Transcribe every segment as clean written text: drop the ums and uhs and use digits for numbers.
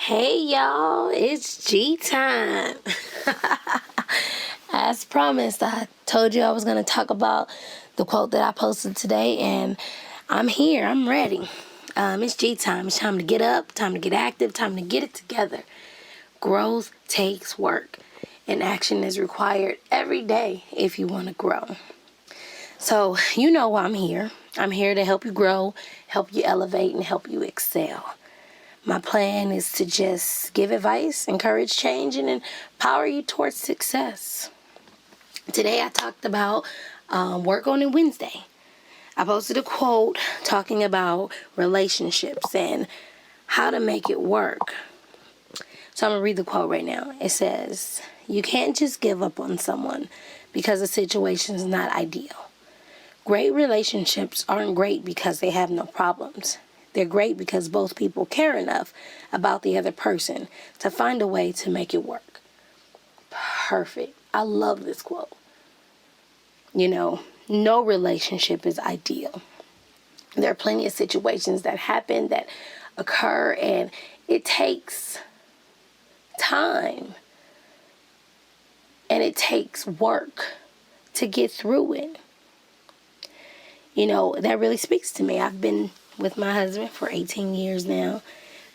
Hey y'all, it's G time. As promised, I told you I was going to talk about the quote that I posted today, and I'm here. I'm ready. It's G time. It's time to get up, time to get active, time to get it together. Growth takes work, and action is required every day if you want to grow. So, you know why I'm here. I'm here to help you grow, help you elevate, and help you excel. My plan is to just give advice, encourage change, and empower you towards success. Today I talked about work on a Wednesday. I posted a quote talking about relationships and how to make it work. So I'm going to read the quote right now. It says, "You can't just give up on someone because the situation is not ideal. Great relationships aren't great because they have no problems. They're great because both people care enough about the other person to find a way to make it work." Perfect. I love this quote. You know, no relationship is ideal. There are plenty of situations that happen, that occur, and it takes time and it takes work to get through it. You know, that really speaks to me. I've been with my husband for 18 years now,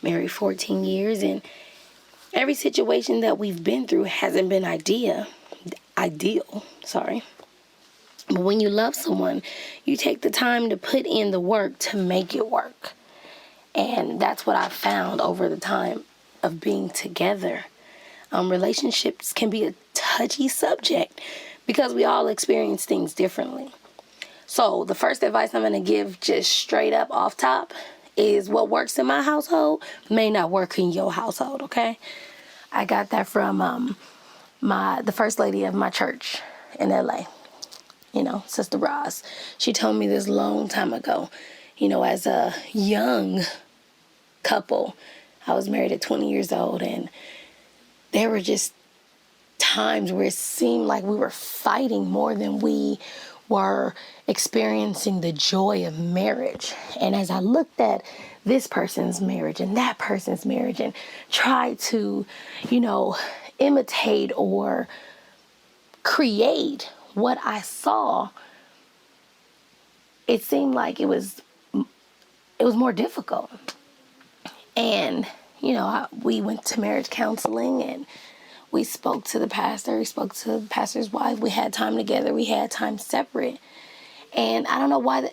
married 14 years, and every situation that we've been through hasn't been ideal. But when you love someone, you take the time to put in the work to make it work. And that's what I've found over the time of being together. Relationships can be a touchy subject because we all experience things differently. So the first advice I'm going to give just straight up off top is what works in my household may not work in your household, okay? I got that from the first lady of my church in LA, Sister Roz. She told me this long time ago, as a young couple. I was married at 20 years old, and there were just times where it seemed like we were fighting more than we were experiencing the joy of marriage. And as I looked at this person's marriage and that person's marriage and tried to, imitate or create what I saw, it seemed like it was more difficult. And, we went to marriage counseling, and we spoke to the pastor. We spoke to the pastor's wife. We had time together. We had time separate. And I don't know why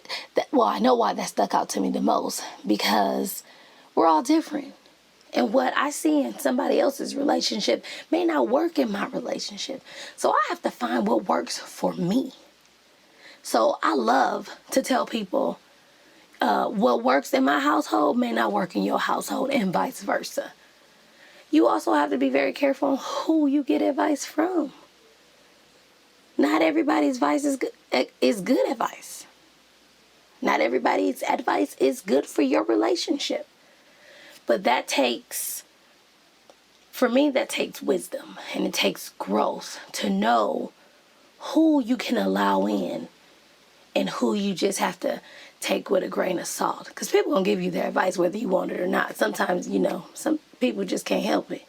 I know why that stuck out to me the most, because we're all different. And what I see in somebody else's relationship may not work in my relationship. So I have to find what works for me. So I love to tell people what works in my household may not work in your household, and vice versa. You also have to be very careful on who you get advice from. Not everybody's advice is good advice. Not everybody's advice is good for your relationship. But that takes wisdom, and it takes growth to know who you can allow in and who you just have to take with a grain of salt. Because people going to give you their advice whether you want it or not. Sometimes, some people just can't help it.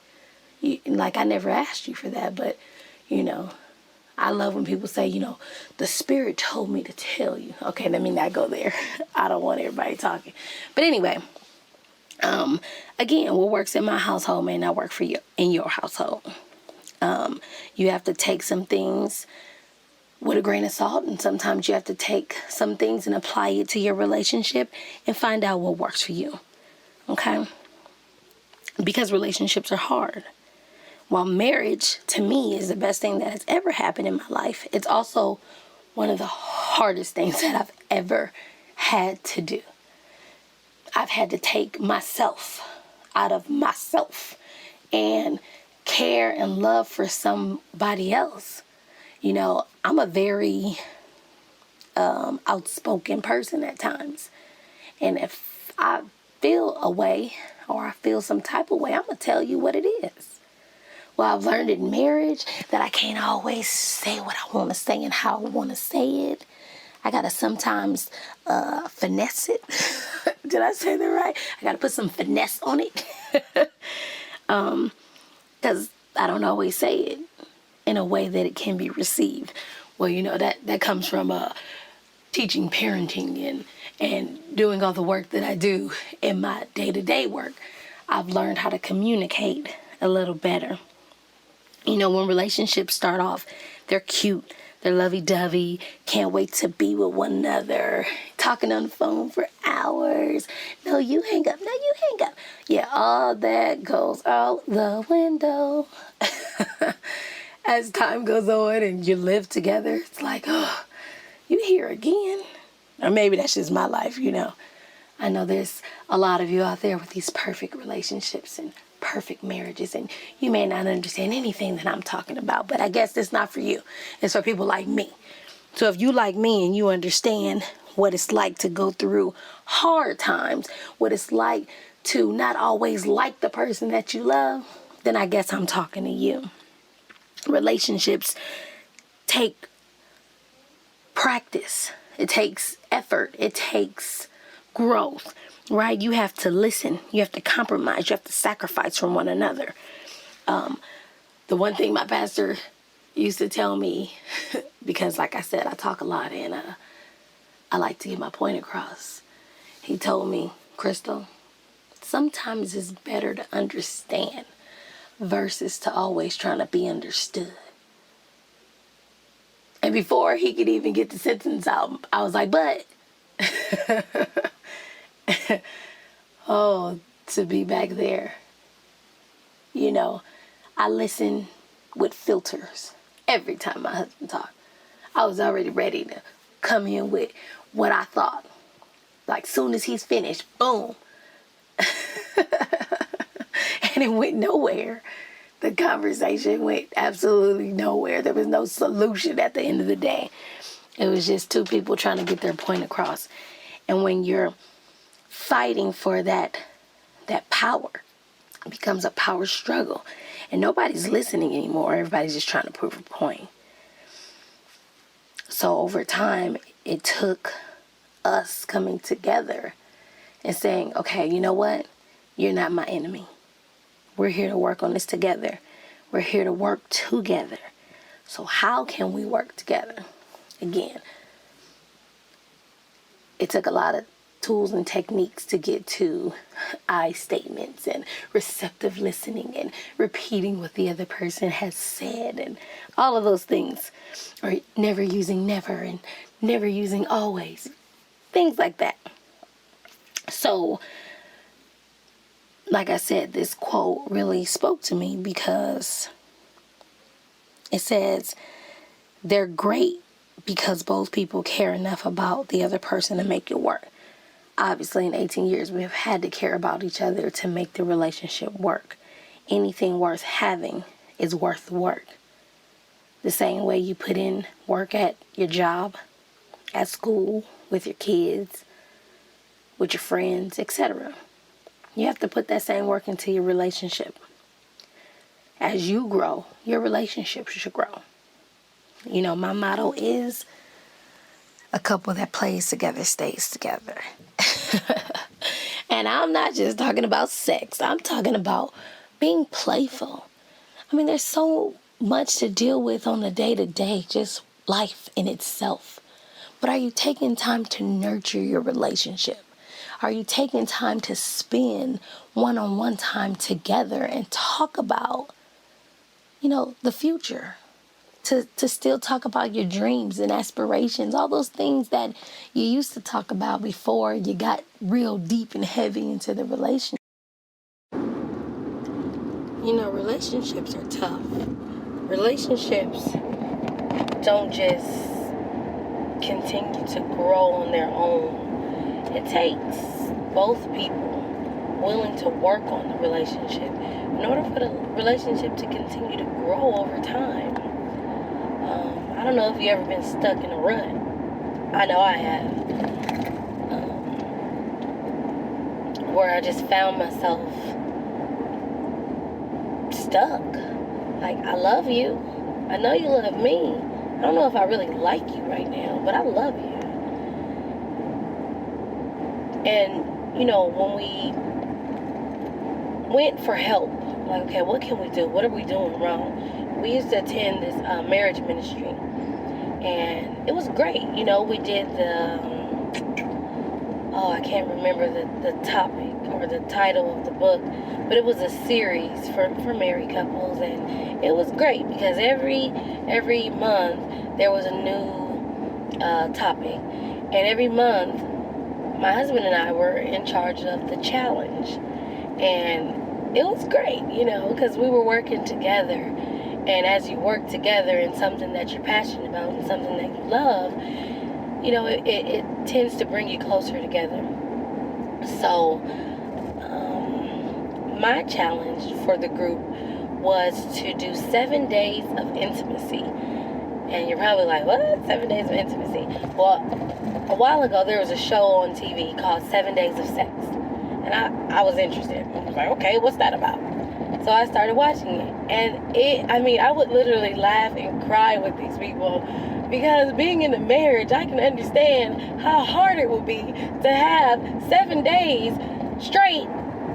I never asked you for that, but, I love when people say, the Spirit told me to tell you. Okay, let me not go there. I don't want everybody talking. But anyway, again, what works in my household may not work for you in your household. You have to take some things with a grain of salt, and sometimes you have to take some things and apply it to your relationship and find out what works for you. Okay? Because relationships are hard. While marriage, to me, is the best thing that has ever happened in my life, it's also one of the hardest things that I've ever had to do. I've had to take myself out of myself and care and love for somebody else. I'm a very outspoken person at times. And if I feel a way or I feel some type of way, I'm going to tell you what it is. Well, I've learned in marriage that I can't always say what I want to say and how I want to say it. I got to sometimes finesse it. Did I say that right? I got to put some finesse on it. Because I don't always say it in a way that it can be received. Well, that comes from teaching parenting and doing all the work that I do in my day-to-day work. I've learned how to communicate a little better. When relationships start off, they're cute, they're lovey-dovey, can't wait to be with one another, talking on the phone for hours. No, you hang up. No, you hang up. Yeah, all that goes out the window. As time goes on and you live together, it's like, oh, you here again. Or maybe that's just my life, I know there's a lot of you out there with these perfect relationships and perfect marriages, and you may not understand anything that I'm talking about, but I guess it's not for you. It's for people like me. So if you like me and you understand what it's like to go through hard times, what it's like to not always like the person that you love, then I guess I'm talking to you. Relationships take practice. It takes effort. It takes growth, right? You have to listen. You have to compromise. You have to sacrifice from one another. The one thing my pastor used to tell me, because like I said, I talk a lot and I like to get my point across. He told me, Crystal, sometimes it's better to understand versus to always trying to be understood. And before he could even get the sentence out, I was like, but, oh, to be back there, I listen with filters every time my husband talked. I was already ready to come in with what I thought. Like, soon as he's finished, boom. And it went nowhere. The conversation went absolutely nowhere. There was no solution at the end of the day. It was just two people trying to get their point across. And when you're fighting for that power, it becomes a power struggle. And nobody's listening anymore. Everybody's just trying to prove a point. So over time, it took us coming together and saying, okay, you know what? You're not my enemy. We're here to work on this together. We're here to work together. So how can we work together? Again, it took a lot of tools and techniques to get to I statements and receptive listening and repeating what the other person has said and all of those things. Or never using never and never using always. Things like that. So, like I said, this quote really spoke to me because it says, they're great because both people care enough about the other person to make it work. Obviously, in 18 years, we have had to care about each other to make the relationship work. Anything worth having is worth the work. The same way you put in work at your job, at school, with your kids, with your friends, etc. You have to put that same work into your relationship. As you grow, your relationship should grow. My motto is, a couple that plays together stays together. And I'm not just talking about sex. I'm talking about being playful. There's so much to deal with on the day-to-day, just life in itself. But are you taking time to nurture your relationship? Are you taking time to spend one-on-one time together and talk about, the future? To still talk about your dreams and aspirations, all those things that you used to talk about before you got real deep and heavy into the relationship. Relationships are tough. Relationships don't just continue to grow on their own. It takes both people willing to work on the relationship in order for the relationship to continue to grow over time. I don't know if you've ever been stuck in a rut. I know I have. Where I just found myself stuck. Like, I love you. I know you love me. I don't know if I really like you right now, but I love you. And, when we went for help Like, okay, what can we do? What are we doing wrong? We used to attend this marriage ministry, and it was great. You know, we did I can't remember the topic or the title of the book, but it was a series for married couples, and it was great because every month there was a new topic, and every month my husband and I were in charge of the challenge, and it was great, you know, because we were working together, and as you work together in something that you're passionate about and something that you love, you know, it tends to bring you closer together. So, my challenge for the group was to do 7 days of intimacy. And you're probably like, what? 7 days of intimacy? Well, a while ago, there was a show on TV called 7 Days of Sex. And I was interested. I was like, okay, what's that about? So I started watching it. And I would literally laugh and cry with these people, because being in a marriage, I can understand how hard it would be to have 7 days straight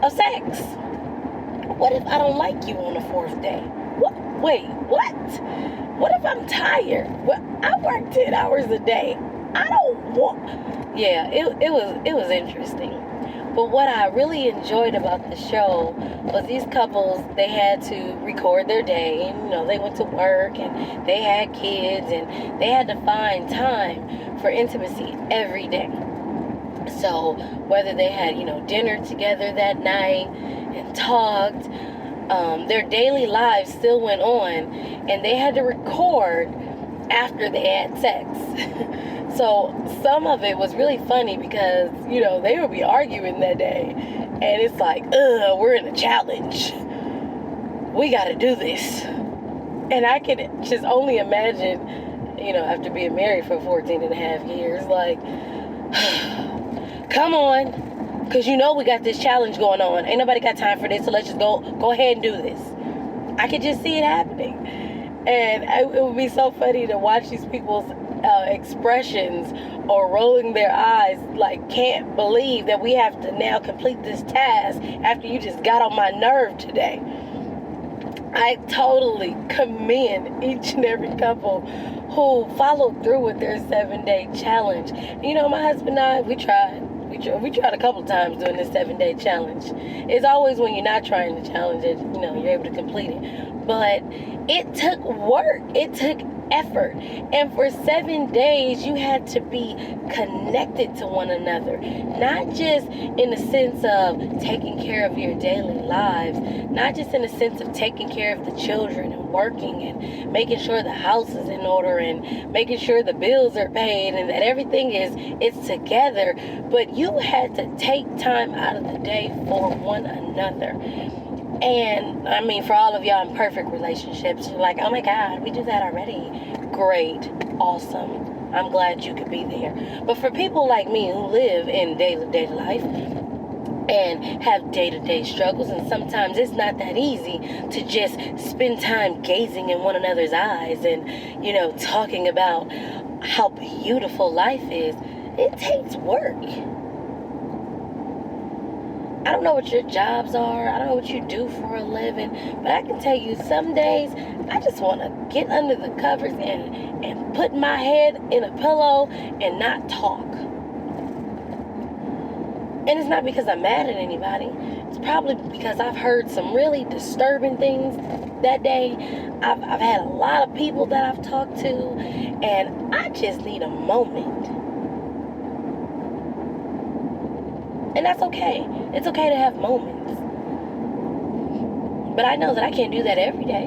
of sex. What if I don't like you on the 4th day? What? Wait, what? What if I'm tired? Well, I work 10 hours a day. I don't want... Yeah, it was interesting. But what I really enjoyed about the show was these couples, they had to record their day. And, you know, they went to work and they had kids and they had to find time for intimacy every day. So whether they had, you know, dinner together that night and talked, their daily lives still went on, and they had to record after they had sex. So some of it was really funny because, you know, they would be arguing that day, and it's like, we're in a challenge. We got to do this. And I can just only imagine, you know, after being married for 14 and a half years, like, come on, because you know we got this challenge going on. Ain't nobody got time for this, so let's just go ahead and do this. I could just see it happening. And it would be so funny to watch these people's expressions or rolling their eyes, like, can't believe that we have to now complete this task after you just got on my nerve today. I totally commend each and every couple who followed through with their 7-day challenge. You know, my husband and I, we tried a couple of times doing this 7-day challenge. It's always when you're not trying to challenge it, you know, you're able to complete it. But it took work. It took effort. And for 7 days, you had to be connected to one another. Not just in the sense of taking care of your daily lives. Not just in the sense of taking care of the children and working and making sure the house is in order and making sure the bills are paid and that everything is together. But you had to take time out of the day for one another. And, I mean, for all of y'all in perfect relationships, you're like, oh my God, we do that already. Great. Awesome. I'm glad you could be there. But for people like me who live in day-to-day life and have day-to-day struggles, and sometimes it's not that easy to just spend time gazing in one another's eyes and, you know, talking about how beautiful life is, it takes work. I don't know what your jobs are. I don't know what you do for a living. But I can tell you, some days, I just want to get under the covers and put my head in a pillow and not talk. And it's not because I'm mad at anybody. It's probably because I've heard some really disturbing things that day. I've had a lot of people that I've talked to, and I just need a moment. And that's okay. It's okay to have moments. But I know that I can't do that every day.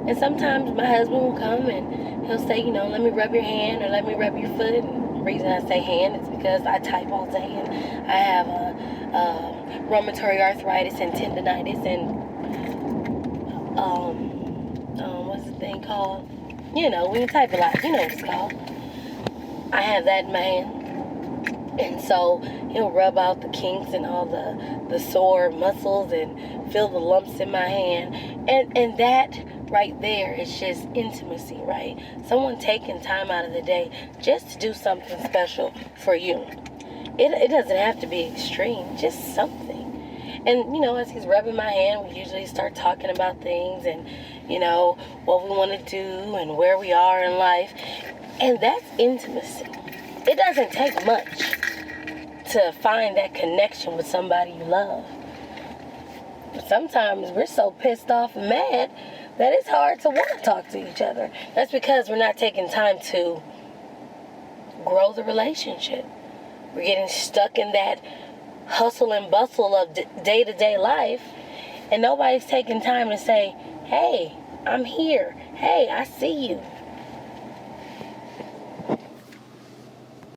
And sometimes my husband will come and he'll say, you know, let me rub your hand or let me rub your foot. And the reason I say hand is because I type all day and I have rheumatoid arthritis and tendonitis and what's the thing called? You know, when you type a lot, you know what it's called. I have that in my hand. And so he'll rub out the kinks and all the sore muscles and feel the lumps in my hand. And that right there is just intimacy, right? Someone taking time out of the day just to do something special for you. It doesn't have to be extreme, just something. And, as he's rubbing my hand, we usually start talking about things and, what we want to do and where we are in life. And that's intimacy. It doesn't take much to find that connection with somebody you love. But sometimes we're so pissed off and mad that it's hard to want to talk to each other. That's because we're not taking time to grow the relationship. We're getting stuck in that hustle and bustle of day-to-day life, and nobody's taking time to say, hey, I'm here. Hey, I see you.